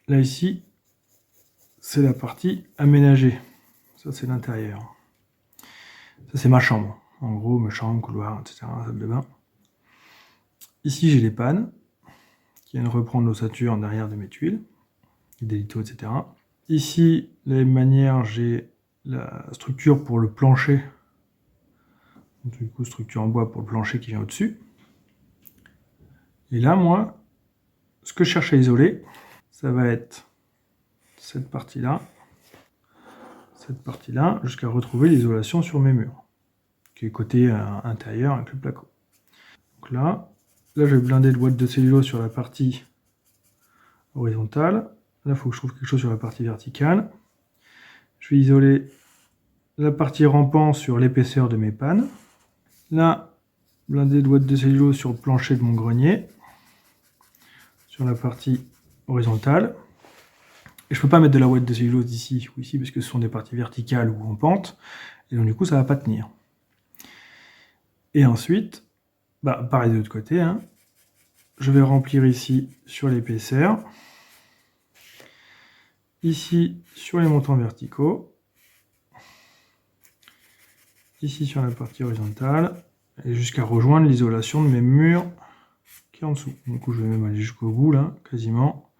Là, ici, c'est la partie aménagée. Ça, c'est l'intérieur. Ça, c'est ma chambre. En gros, ma chambre, couloir, etc., salle de bain. Ici, j'ai les pannes qui viennent reprendre l'ossature derrière de mes tuiles, des litos, etc. Ici, de la même manière, j'ai la structure pour le plancher. Du coup, structure en bois pour le plancher qui vient au-dessus. Et là, moi, ce que je cherche à isoler, ça va être cette partie-là, jusqu'à retrouver l'isolation sur mes murs, qui est côté intérieur avec le placo. Donc là, je vais blinder le boîte de cellulose sur la partie horizontale. Là, il faut que je trouve quelque chose sur la partie verticale. Je vais isoler la partie rampant sur l'épaisseur de mes pannes. Là, blinder de boîte de cellulose sur le plancher de mon grenier, sur la partie horizontale. Et je ne peux pas mettre de la ouate de cellulose ici ou ici parce que ce sont des parties verticales ou en pente. Et donc du coup, ça ne va pas tenir. Et ensuite, pareil de l'autre côté, hein, je vais remplir ici sur l'épaisseur. Ici sur les montants verticaux. Ici sur la partie horizontale. Et jusqu'à rejoindre l'isolation de mes murs qui est en dessous. Du coup, je vais même aller jusqu'au bout, là, quasiment.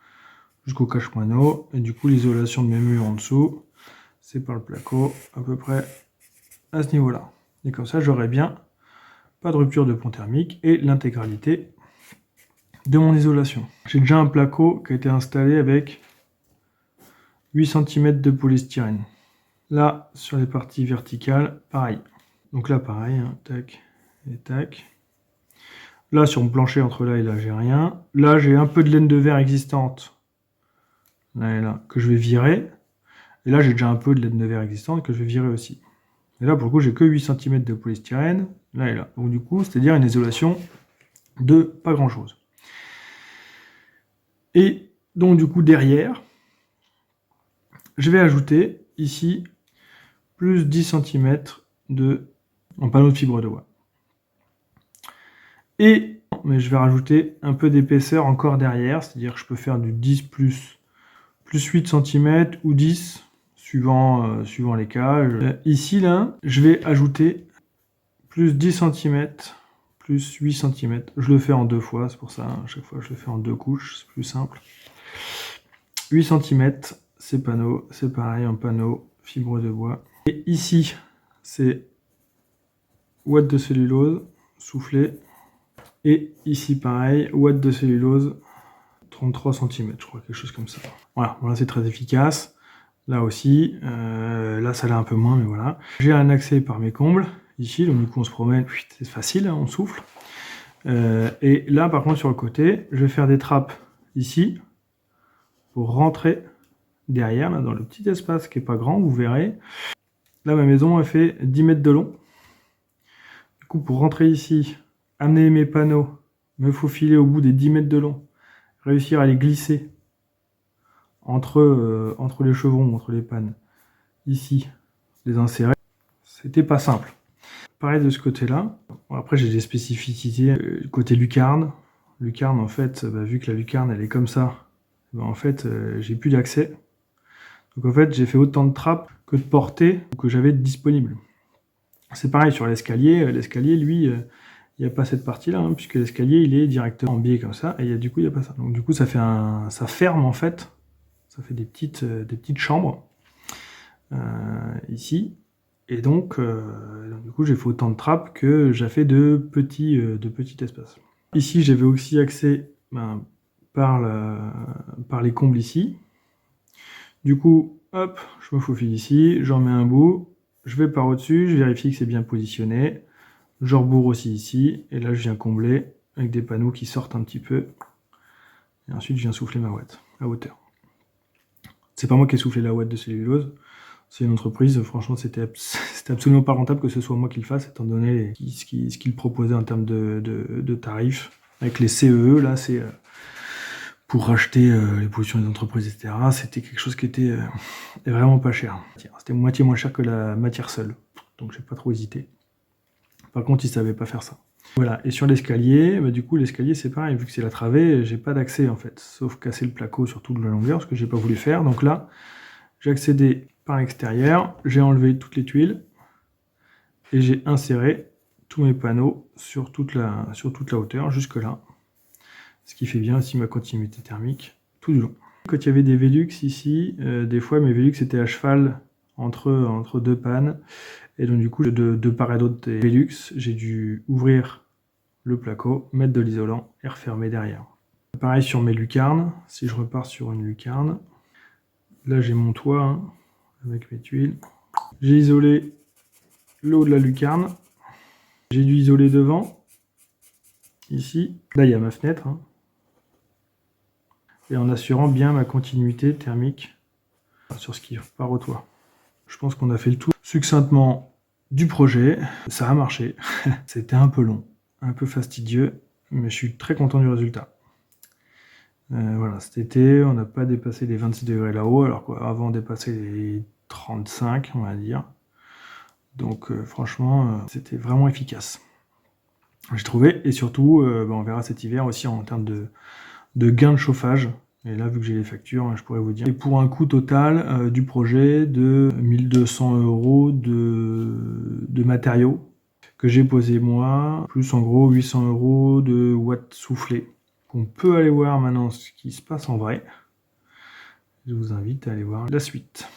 Jusqu'au cache-moineau. Et du coup, l'isolation de mes murs en dessous, c'est par le placo, à peu près à ce niveau-là. Et comme ça, j'aurai bien pas de rupture de pont thermique et l'intégralité de mon isolation. J'ai déjà un placo qui a été installé avec 8 cm de polystyrène. Là, sur les parties verticales, pareil. Donc là, pareil, hein, tac et tac. Là, sur mon plancher, entre là et là, j'ai rien. Là, j'ai un peu de laine de verre existante, là et là, que je vais virer. Et là, j'ai déjà un peu de laine de verre existante que je vais virer aussi. Et là, pour le coup, j'ai que 8 cm de polystyrène, là et là. Donc du coup, c'est-à-dire une isolation de pas grand-chose. Et donc du coup, derrière, je vais ajouter ici plus 10 cm en panneau de fibre de bois. Mais je vais rajouter un peu d'épaisseur encore derrière, c'est-à-dire que je peux faire du 10 plus 8 cm ou 10, suivant les cas. Ici, là, je vais ajouter plus 10 cm, plus 8 cm. Je le fais en deux fois, c'est pour ça, à chaque fois je le fais en deux couches, c'est plus simple. 8 cm, ces panneaux, c'est pareil, en panneau, fibre de bois. Et ici, c'est ouate de cellulose, soufflé. Et ici, pareil, ouate de cellulose, 33 cm, je crois, quelque chose comme ça. Voilà, c'est très efficace. Là aussi, là ça l'est un peu moins, mais voilà. J'ai un accès par mes combles, ici, donc du coup on se promène, c'est facile, hein, on souffle. Et là, par contre, sur le côté, je vais faire des trappes ici, pour rentrer derrière, là, dans le petit espace qui n'est pas grand, vous verrez. Là, ma maison, elle fait 10 mètres de long. Du coup, pour rentrer ici, amener mes panneaux, me faufiler au bout des 10 mètres de long, réussir à les glisser entre les chevrons, entre les pannes, ici, les insérer, c'était pas simple. Pareil de ce côté-là. Bon, après, j'ai des spécificités. Côté lucarne. Lucarne, en fait, vu que la lucarne, elle est comme ça, en fait, j'ai plus d'accès. Donc, en fait, j'ai fait autant de trappes que de portées que j'avais disponibles. C'est pareil sur l'escalier. L'escalier, lui, il n'y a pas cette partie-là, hein, puisque l'escalier, il est directement en biais comme ça, et du coup, il n'y a pas ça. Donc, du coup, ça ferme, en fait. Ça fait des petites chambres, ici. Et donc, du coup, j'ai fait autant de trappes que j'ai fait de petits espaces. Ici, j'avais aussi accès par les combles ici. Du coup, hop, je me faufile ici, j'en mets un bout, je vais par au-dessus, je vérifie que c'est bien positionné, je rebourre aussi ici, et là, je viens combler avec des panneaux qui sortent un petit peu. Et ensuite, je viens souffler ma ouate à hauteur. C'est pas moi qui ai soufflé la ouate de cellulose. C'est une entreprise, franchement, c'était absolument pas rentable que ce soit moi qui le fasse, étant donné ce qu'il proposait en termes de tarifs. Avec les CEE, là, c'est pour racheter les pollutions des entreprises, etc. C'était quelque chose qui était vraiment pas cher. C'était moitié moins cher que la matière seule, donc j'ai pas trop hésité. Par contre, ils savaient pas faire ça. Voilà, et sur l'escalier, bah, du coup l'escalier c'est pareil, vu que c'est la travée, j'ai pas d'accès en fait, sauf casser le placo sur toute la longueur, ce que j'ai pas voulu faire. Donc là, j'ai accédé par l'extérieur, j'ai enlevé toutes les tuiles, et j'ai inséré tous mes panneaux sur toute la hauteur, jusque là. Ce qui fait bien aussi ma continuité thermique tout du long. Quand il y avait des Velux ici, des fois mes Velux étaient à cheval entre deux pannes, et donc du coup, de part et d'autre des Velux, j'ai dû ouvrir le placo, mettre de l'isolant et refermer derrière. Pareil sur mes lucarnes, si je repars sur une lucarne, là j'ai mon toit hein, avec mes tuiles. J'ai isolé le haut de la lucarne, j'ai dû isoler devant, ici, là il y a ma fenêtre, hein, et en assurant bien ma continuité thermique sur ce qui part au toit. Je pense qu'on a fait le tour succinctement du projet, ça a marché, c'était un peu long, un peu fastidieux, mais je suis très content du résultat. Voilà, cet été, on n'a pas dépassé les 26 degrés là-haut, alors qu'avant on dépassait les 35, on va dire. Donc franchement, c'était vraiment efficace. J'ai trouvé, et surtout, on verra cet hiver aussi en termes de gain de chauffage. Et là, vu que j'ai les factures, je pourrais vous dire. Et pour un coût total du projet de 1200 € de matériaux que j'ai posé moi, plus en gros 800 € de watts soufflés. On peut aller voir maintenant ce qui se passe en vrai. Je vous invite à aller voir la suite.